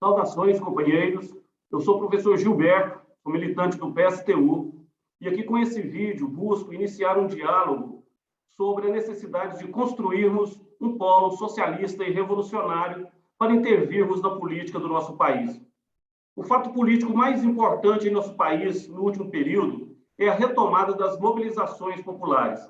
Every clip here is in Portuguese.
Saudações, companheiros. Eu sou o professor Gilberto, sou militante do PSTU, e aqui com esse vídeo busco iniciar um diálogo sobre a necessidade de construirmos um polo socialista e revolucionário para intervirmos na política do nosso país. O fato político mais importante em nosso país no último período é a retomada das mobilizações populares.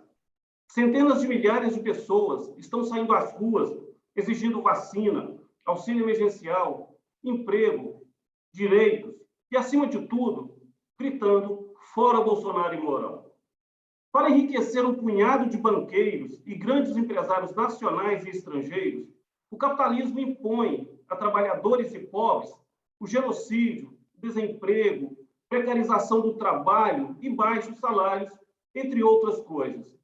Centenas de milhares de pessoas estão saindo às ruas exigindo vacina, auxílio emergencial, emprego, direitos e, acima de tudo, gritando fora Bolsonaro e Mourão. Para enriquecer um punhado de banqueiros e grandes empresários nacionais e estrangeiros, o capitalismo impõe a trabalhadores e pobres o genocídio, desemprego, precarização do trabalho e baixos salários, entre outras coisas.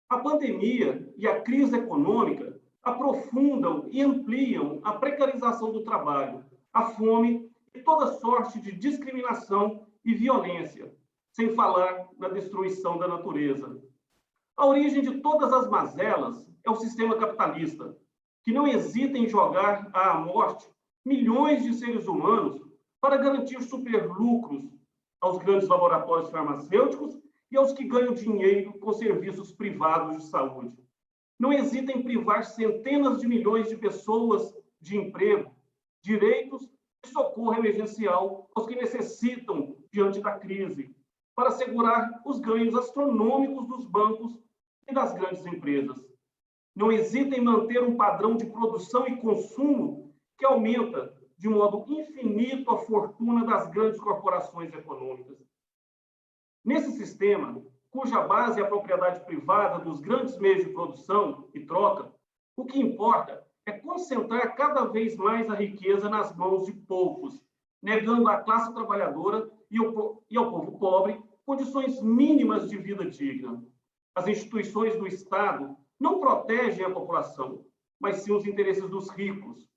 A pandemia e a crise econômica aprofundam e ampliam a precarização do trabalho, a fome e toda sorte de discriminação e violência, sem falar na destruição da natureza. A origem de todas as mazelas é o sistema capitalista, que não hesita em jogar à morte milhões de seres humanos para garantir superlucros aos grandes laboratórios farmacêuticos e aos que ganham dinheiro com serviços privados de saúde. Não hesita em privar centenas de milhões de pessoas de emprego, direitos e socorro emergencial aos que necessitam diante da crise, para assegurar os ganhos astronômicos dos bancos e das grandes empresas. Não hesita em manter um padrão de produção e consumo que aumenta de modo infinito a fortuna das grandes corporações econômicas. Nesse sistema, cuja base é a propriedade privada dos grandes meios de produção e troca, o que importa é concentrar cada vez mais a riqueza nas mãos de poucos, negando à classe trabalhadora e ao povo pobre condições mínimas de vida digna. As instituições do Estado não protegem a população, mas sim os interesses dos ricos.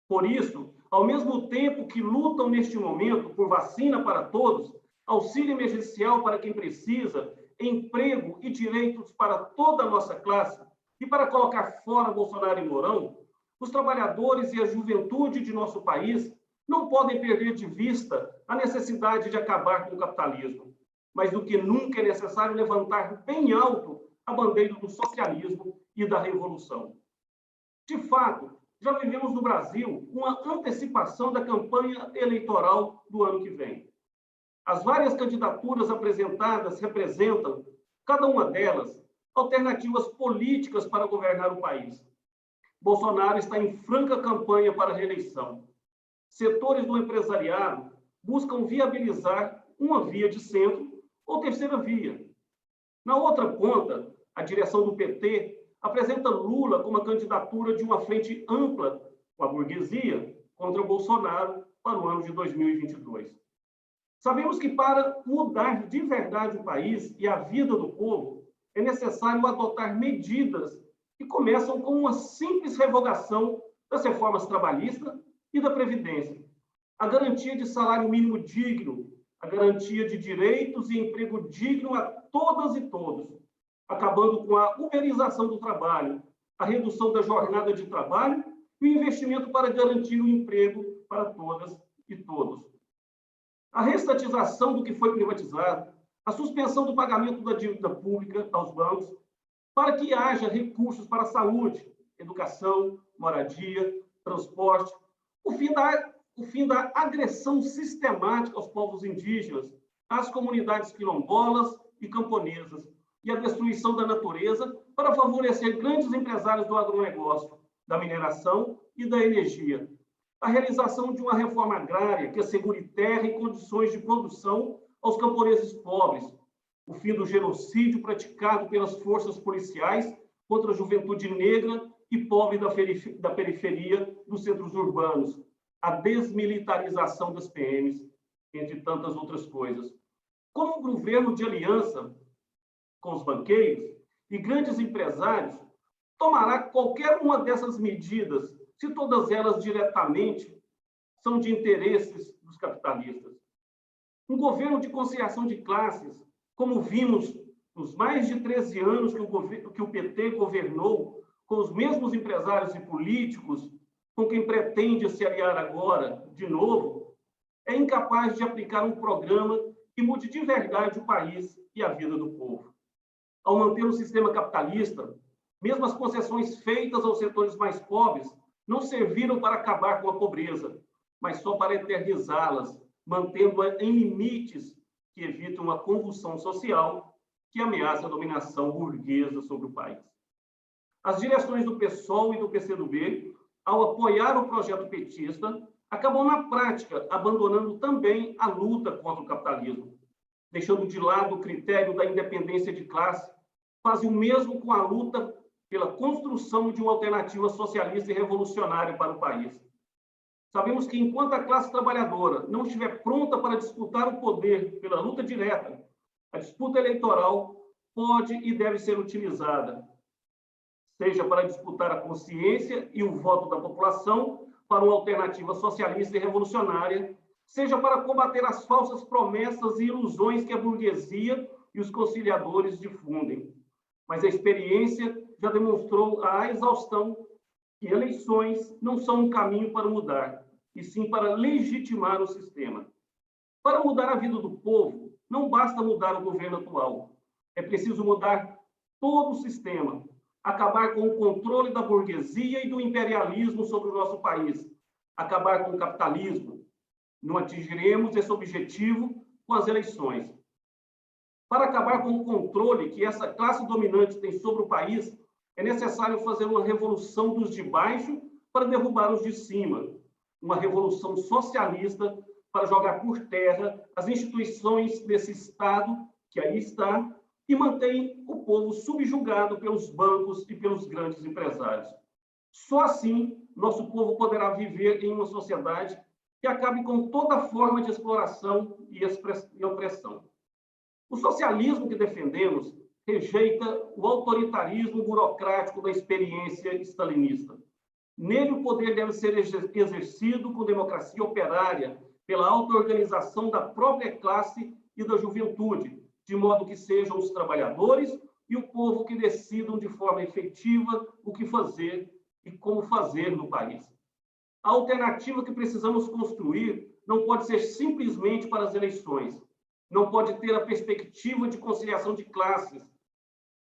Por isso, ao mesmo tempo que lutam neste momento por vacina para todos, auxílio emergencial para quem precisa, emprego e direitos para toda a nossa classe, e para colocar fora Bolsonaro e Mourão, os trabalhadores e a juventude de nosso país não podem perder de vista a necessidade de acabar com o capitalismo. Mais do que nunca é necessário levantar bem alto a bandeira do socialismo e da revolução. De fato, já vivemos no Brasil uma antecipação da campanha eleitoral do ano que vem. As várias candidaturas apresentadas representam, cada uma delas, alternativas políticas para governar o país. Bolsonaro está em franca campanha para a reeleição. Setores do empresariado buscam viabilizar uma via de centro ou terceira via. Na outra ponta, a direção do PT apresenta Lula como a candidatura de uma frente ampla com a burguesia contra Bolsonaro para o ano de 2022. Sabemos que para mudar de verdade o país e a vida do povo, é necessário adotar medidas que começam com uma simples revogação das reformas trabalhistas e da Previdência, a garantia de salário mínimo digno, a garantia de direitos e emprego digno a todas e todos, acabando com a uberização do trabalho, a redução da jornada de trabalho e o investimento para garantir o emprego para todas e todos. A restatização do que foi privatizado, a suspensão do pagamento da dívida pública aos bancos, para que haja recursos para a saúde, educação, moradia, transporte, o fim da agressão sistemática aos povos indígenas, às comunidades quilombolas e camponesas, e a destruição da natureza para favorecer grandes empresários do agronegócio, da mineração e da energia. A realização de uma reforma agrária que assegure terra e condições de produção aos camponeses pobres, o fim do genocídio praticado pelas forças policiais contra a juventude negra e pobre da periferia dos centros urbanos, a desmilitarização das PMs, entre tantas outras coisas. Como um governo de aliança com os banqueiros e grandes empresários tomará qualquer uma dessas medidas, se todas elas diretamente são de interesses dos capitalistas? Um governo de conciliação de classes, como vimos nos mais de 13 anos que o PT governou, com os mesmos empresários e políticos com quem pretende se aliar agora, de novo, é incapaz de aplicar um programa que mude de verdade o país e a vida do povo. Ao manter o sistema capitalista, mesmo as concessões feitas aos setores mais pobres não serviram para acabar com a pobreza, mas só para eternizá-las, mantendo-a em limites que evitam uma convulsão social que ameaça a dominação burguesa sobre o país. As direções do PSOL e do PCdoB, ao apoiar o projeto petista, acabam, na prática, abandonando também a luta contra o capitalismo, deixando de lado o critério da independência de classe, fazem o mesmo com a luta pela construção de uma alternativa socialista e revolucionária para o país. Sabemos que, enquanto a classe trabalhadora não estiver pronta para disputar o poder pela luta direta, a disputa eleitoral pode e deve ser utilizada, seja para disputar a consciência e o voto da população para uma alternativa socialista e revolucionária, seja para combater as falsas promessas e ilusões que a burguesia e os conciliadores difundem. Mas a experiência já demonstrou à exaustão que eleições não são um caminho para mudar, e sim para legitimar o sistema. Para mudar a vida do povo, não basta mudar o governo atual. É preciso mudar todo o sistema, acabar com o controle da burguesia e do imperialismo sobre o nosso país, acabar com o capitalismo. Não atingiremos esse objetivo com as eleições. Para acabar com o controle que essa classe dominante tem sobre o país, é necessário fazer uma revolução dos de baixo para derrubar os de cima, uma revolução socialista para jogar por terra as instituições desse Estado que aí está e mantém o povo subjugado pelos bancos e pelos grandes empresários. Só assim, nosso povo poderá viver em uma sociedade que acabe com toda forma de exploração e opressão. O socialismo que defendemos rejeita o autoritarismo burocrático da experiência stalinista. Nele, o poder deve ser exercido com democracia operária, pela auto-organização da própria classe e da juventude, de modo que sejam os trabalhadores e o povo que decidam de forma efetiva o que fazer e como fazer no país. A alternativa que precisamos construir não pode ser simplesmente para as eleições, não pode ter a perspectiva de conciliação de classes,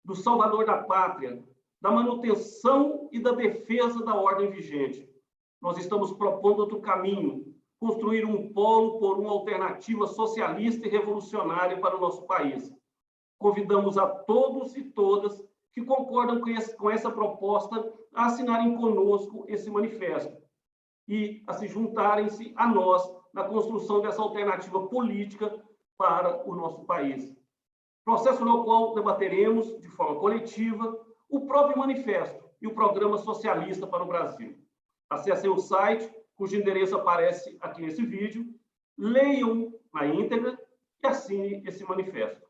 do salvador da pátria, da manutenção e da defesa da ordem vigente. Nós estamos propondo outro caminho, construir um polo por uma alternativa socialista e revolucionária para o nosso país. Convidamos a todos e todas que concordam com essa proposta a assinarem conosco esse manifesto e a se juntarem-se a nós na construção dessa alternativa política para o nosso país. Processo no qual debateremos, de forma coletiva, o próprio manifesto e o programa socialista para o Brasil. Acessem o site, cujo endereço aparece aqui nesse vídeo, leiam na íntegra e assinem esse manifesto.